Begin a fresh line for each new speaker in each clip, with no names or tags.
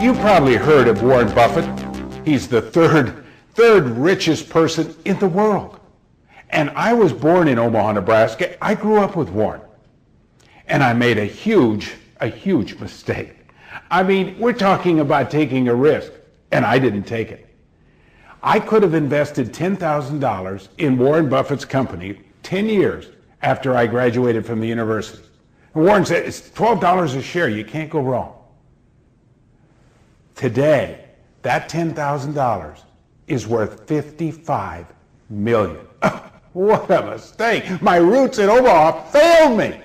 You probably heard of Warren Buffett. He's the third richest person in the world. And I was born in Omaha, Nebraska. I grew up with Warren. And I made a huge mistake. I mean, we're talking about taking a risk, and I didn't take it. I could have invested $10,000 in Warren Buffett's company 10 years after I graduated from the university. And Warren said, it's $12 a share, you can't go wrong. Today, that $10,000 is worth $55 million. What a mistake. My roots in Omaha failed me.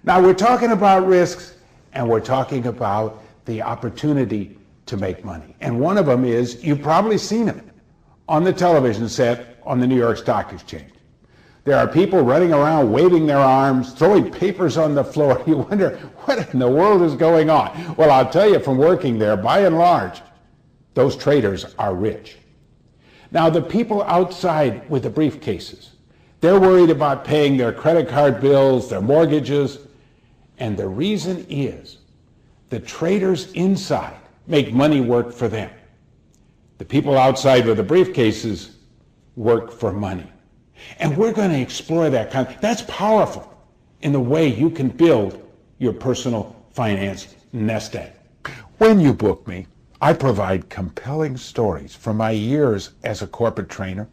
Now we're talking about risks, and we're talking about the opportunity to make money. And one of them is, you've probably seen it on the television set on the New York Stock Exchange. There are people running around waving their arms, throwing papers on the floor. You wonder, what in the world is going on? Well, I'll tell you from working there, by and large, those traders are rich. Now, the people outside with the briefcases, they're worried about paying their credit card bills, their mortgages, and the reason is the traders inside make money work for them. The people outside with the briefcases work for money. And we're going to explore that that's powerful in the way you can build your personal finance nest egg. When you book me, I provide compelling stories from my years as a corporate trainer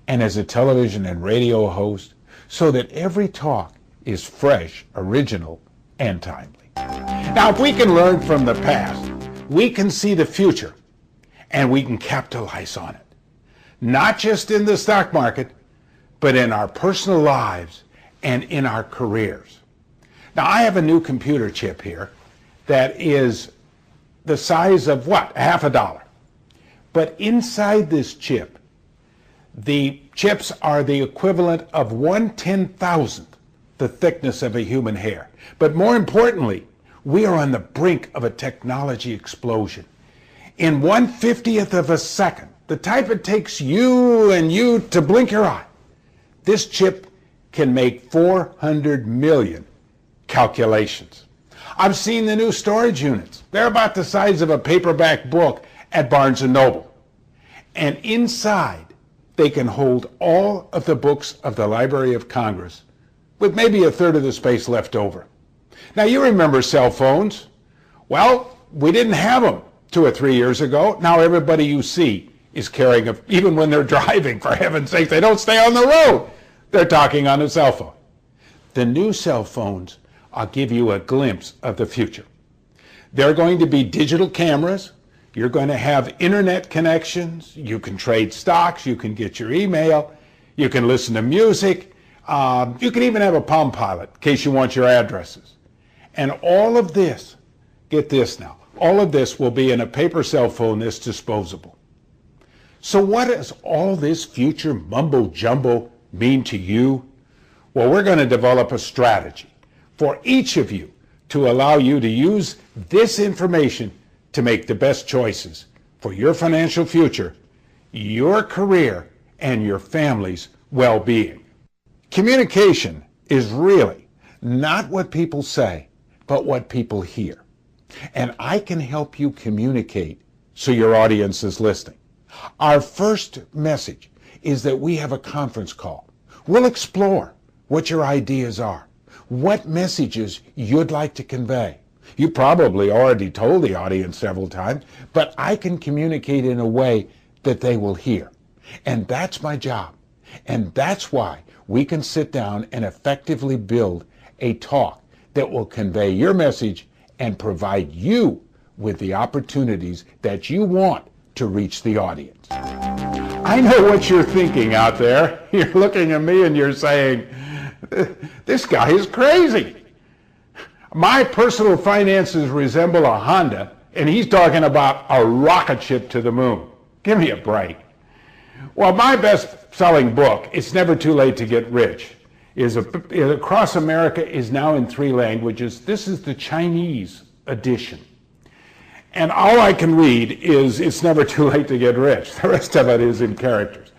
and as a television and radio host so that every talk is fresh, original, and timely. Now, if we can learn from the past, we can see the future and we can capitalize on it. Not just in the stock market, but in our personal lives and in our careers. Now, I have a new computer chip here that is the size of what? $0.50. But inside this chip, the chips are the equivalent of 1/10,000th the thickness of a human hair. But more importantly, we are on the brink of a technology explosion. In 1/50th of a second, the type it takes you and you to blink your eye, this chip can make 400 million calculations. I've seen the new storage units. They're about the size of a paperback book at Barnes & Noble. And inside, they can hold all of the books of the Library of Congress with maybe a third of the space left over. Now, you remember cell phones. Well, we didn't have them 2 or 3 years ago. Now everybody you see is carrying a, even when they're driving, for heaven's sake, they don't stay on the road. They're talking on a cell phone. The new cell phones, I'll give you a glimpse of the future. They're going to be digital cameras. You're going to have internet connections. You can trade stocks. You can get your email. You can listen to music. You can even have a Palm Pilot in case you want your addresses. And all of this, get this now, all of this will be in a paper cell phone that's disposable. So what does all this future mumbo jumbo mean to you? Well, we're going to develop a strategy for each of you to allow you to use this information to make the best choices for your financial future, your career, and your family's well-being. Communication is really not what people say, but what people hear. And I can help you communicate so your audience is listening. Our first message is that we have a conference call. We'll explore what your ideas are, what messages you'd like to convey. You probably already told the audience several times, but I can communicate in a way that they will hear. And that's my job. And that's why we can sit down and effectively build a talk that will convey your message and provide you with the opportunities that you want to reach the audience. I know what you're thinking out there. You're looking at me and you're saying, this guy is crazy. My personal finances resemble a Honda, and he's talking about a rocket ship to the moon. Give me a break. Well, my best-selling book, It's Never Too Late to Get Rich, is across America, is now in 3 languages. This is the Chinese edition. And all I can read is It's Never Too Late to Get Rich. The rest of it is in characters.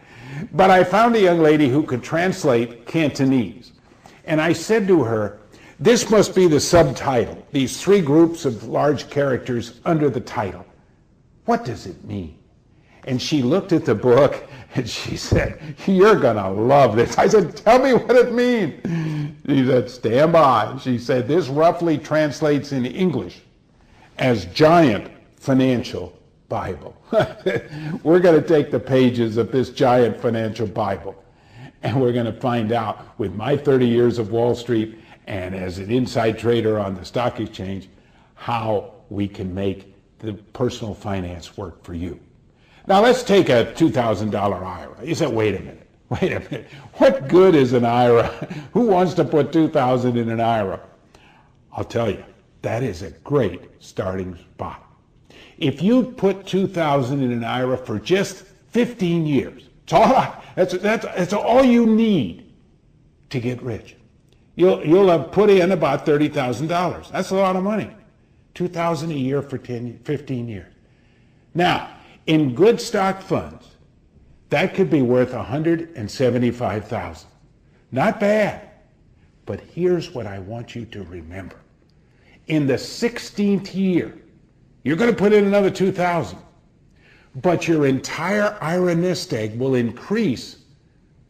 But I found a young lady who could translate Cantonese. And I said to her, this must be the subtitle, these 3 groups of large characters under the title. What does it mean? And she looked at the book and she said, you're going to love this. I said, tell me what it means. She said, stand by. She said, this roughly translates in English as Giant Financial Bible. We're going to take the pages of this Giant Financial Bible and we're going to find out, with my 30 years of Wall Street and as an inside trader on the stock exchange, how we can make the personal finance work for you. Now let's take a $2,000 IRA. You said, wait a minute. What good is an IRA? Who wants to put $2,000 in an IRA? I'll tell you, that is a great starting spot. If you put $2,000 in an IRA for just 15 years, that's all you need to get rich. You'll have put in about $30,000. That's a lot of money. $2,000 a year for 15 years. Now, in good stock funds, that could be worth $175,000. Not bad. But here's what I want you to remember. In the 16th year, you're going to put in another $2,000. But your entire IRA nest egg will increase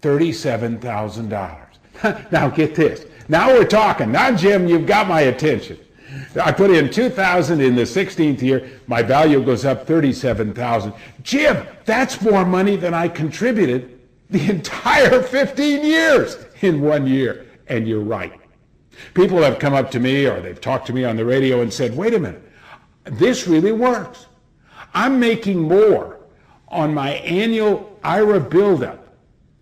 $37,000. Now get this. Now we're talking. Now, Jim, you've got my attention. I put in $2,000 in the 16th year. My value goes up $37,000. Jim, that's more money than I contributed the entire 15 years in 1 year. And you're right. People have come up to me or they've talked to me on the radio and said, wait a minute, this really works. I'm making more on my annual IRA buildup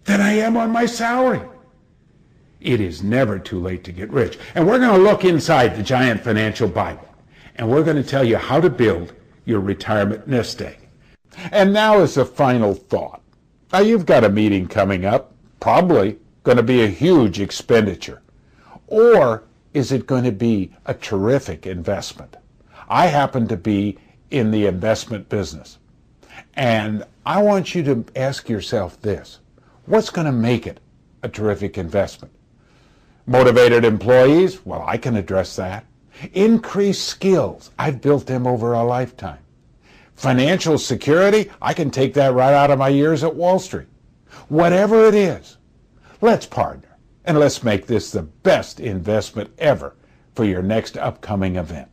than I am on my salary. It is never too late to get rich. And we're going to look inside the Giant Financial Bible, and we're going to tell you how to build your retirement nest egg. And now as a final thought. Now you've got a meeting coming up, probably going to be a huge expenditure. Or is it going to be a terrific investment? I happen to be in the investment business. And I want you to ask yourself this. What's going to make it a terrific investment? Motivated employees? Well, I can address that. Increased skills? I've built them over a lifetime. Financial security? I can take that right out of my years at Wall Street. Whatever it is, let's partner and let's make this the best investment ever for your next upcoming event.